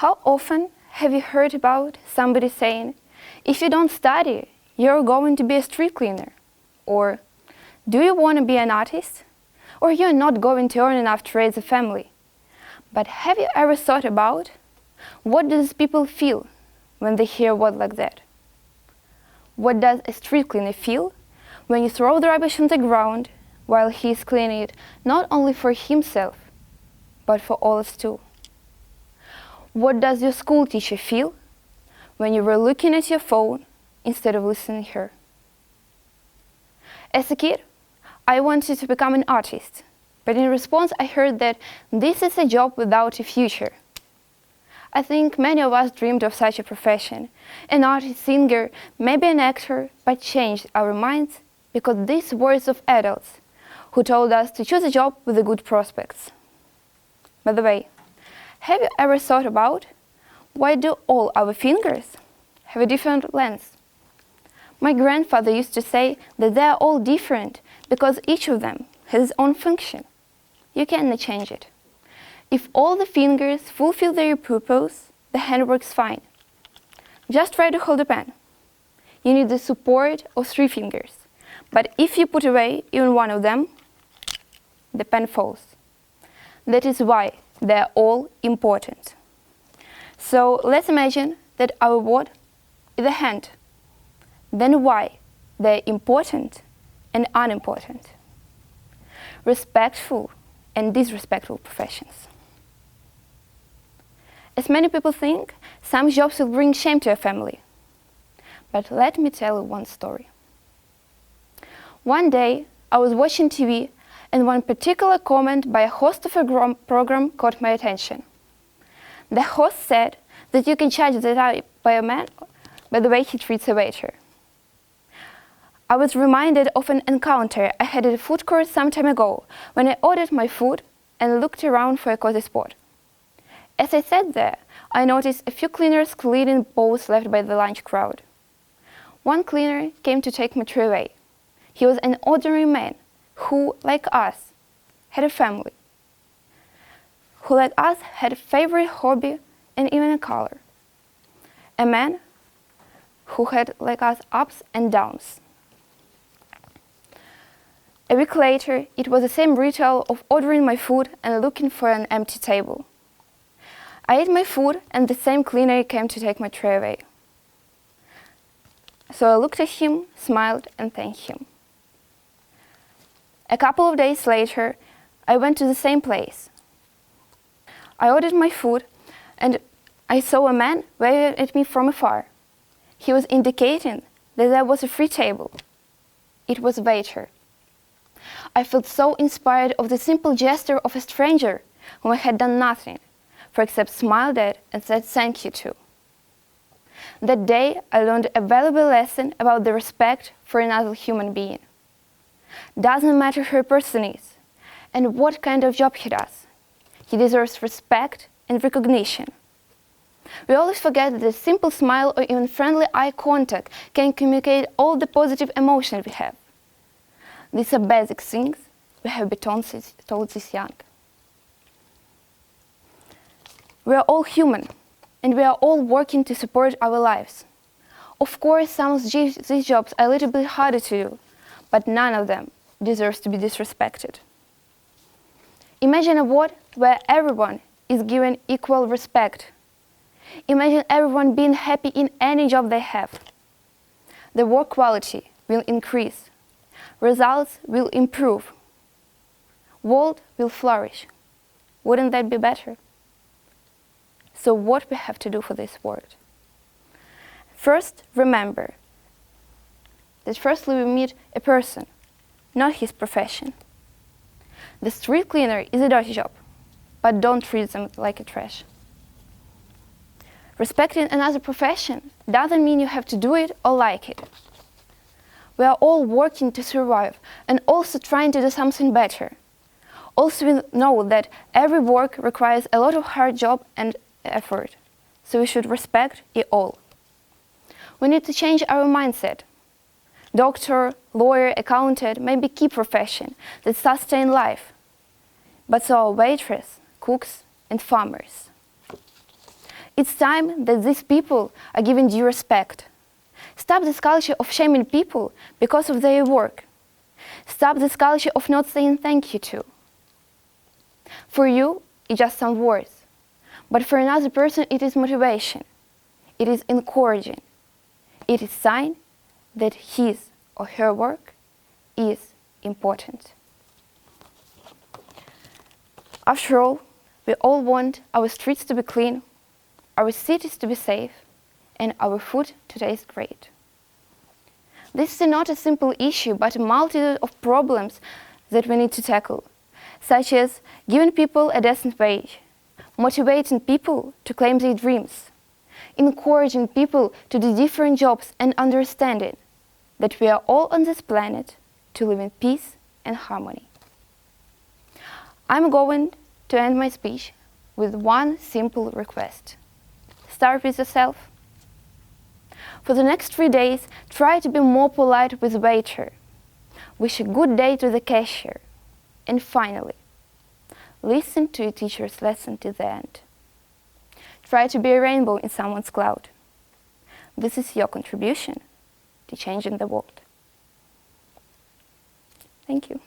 How often have you heard about somebody saying, if you don't study, you're going to be a street cleaner? Or, do you want to be an artist? Or you're not going to earn enough to raise a family? But have you ever thought about what do these people feel when they hear words like that? What does a street cleaner feel when you throw the rubbish on the ground while he is cleaning it not only for himself, but for others too? What does your school teacher feel when you were looking at your phone instead of listening to her? As a kid, I wanted to become an artist, but in response I heard that this is a job without a future. I think many of us dreamed of such a profession, an artist, singer, maybe an actor, but changed our minds because these words of adults who told us to choose a job with the good prospects. By the way, have you ever thought about why do all our fingers have a different length? My grandfather used to say that they are all different because each of them has its own function. You cannot change it. If all the fingers fulfill their purpose, the hand works fine. Just try to hold a pen. You need the support of 3 fingers. But if you put away even one of them, the pen falls. That is why they are all important. So let's imagine that our word is a hand. Then why they are important and unimportant? Respectful and disrespectful professions. As many people think, some jobs will bring shame to a family. But let me tell you one story. One day, I was watching TV and one particular comment by a host of a program caught my attention. The host said that you can judge the type by a man by the way he treats a waiter. I was reminded of an encounter I had at a food court some time ago when I ordered my food and looked around for a cozy spot. As I sat there, I noticed a few cleaners cleaning bowls left by the lunch crowd. One cleaner came to take my tray away. He was an ordinary man who, like us, had a family, who, like us, had a favorite hobby and even a color. A man who had, like us, ups and downs. A week later, it was the same ritual of ordering my food and looking for an empty table. I ate my food and the same cleaner came to take my tray away. So I looked at him, smiled and thanked him. A couple of days later, I went to the same place. I ordered my food and I saw a man waving at me from afar. He was indicating that there was a free table. It was a waiter. I felt so inspired of the simple gesture of a stranger whom I had done nothing for except smiled at and said thank you to. That day I learned a valuable lesson about the respect for another human being. Doesn't matter who a person is and what kind of job he does, he deserves respect and recognition. We always forget that a simple smile or even friendly eye contact can communicate all the positive emotions we have. These are basic things we have been told this young. We are all human, and we are all working to support our lives. Of course, some of these jobs are a little bit harder to do, but none of them deserves to be disrespected. Imagine a world where everyone is given equal respect. Imagine everyone being happy in any job they have. The work quality will increase. Results will improve. World will flourish. Wouldn't that be better? So what we have to do for this world? First, remember that firstly we meet a person, not his profession. The street cleaner is a dirty job, but don't treat them like a trash. Respecting another profession doesn't mean you have to do it or like it. We are all working to survive and also trying to do something better. Also, we know that every work requires a lot of hard job and effort, so we should respect it all. We need to change our mindset. Doctor, lawyer, accountant may be key professions that sustain life, but so are waitress, cooks, and farmers. It's time that these people are given due respect. Stop this culture of shaming people because of their work. Stop this culture of not saying thank you to. For you, it's just some words. But for another person, it is motivation. It is encouraging. It is a sign that his or her work is important. After all, we all want our streets to be clean, our cities to be safe, and our food to taste great. This is not a simple issue, but a multitude of problems that we need to tackle, such as giving people a decent wage, motivating people to claim their dreams, encouraging people to do different jobs, and understanding that we are all on this planet to live in peace and harmony. I'm going to end my speech with one simple request. Start with yourself. For the next 3 days, try to be more polite with the waiter. Wish a good day to the cashier. And finally, listen to your teacher's lesson to the end. Try to be a rainbow in someone's cloud. This is your contribution to changing the world. Thank you.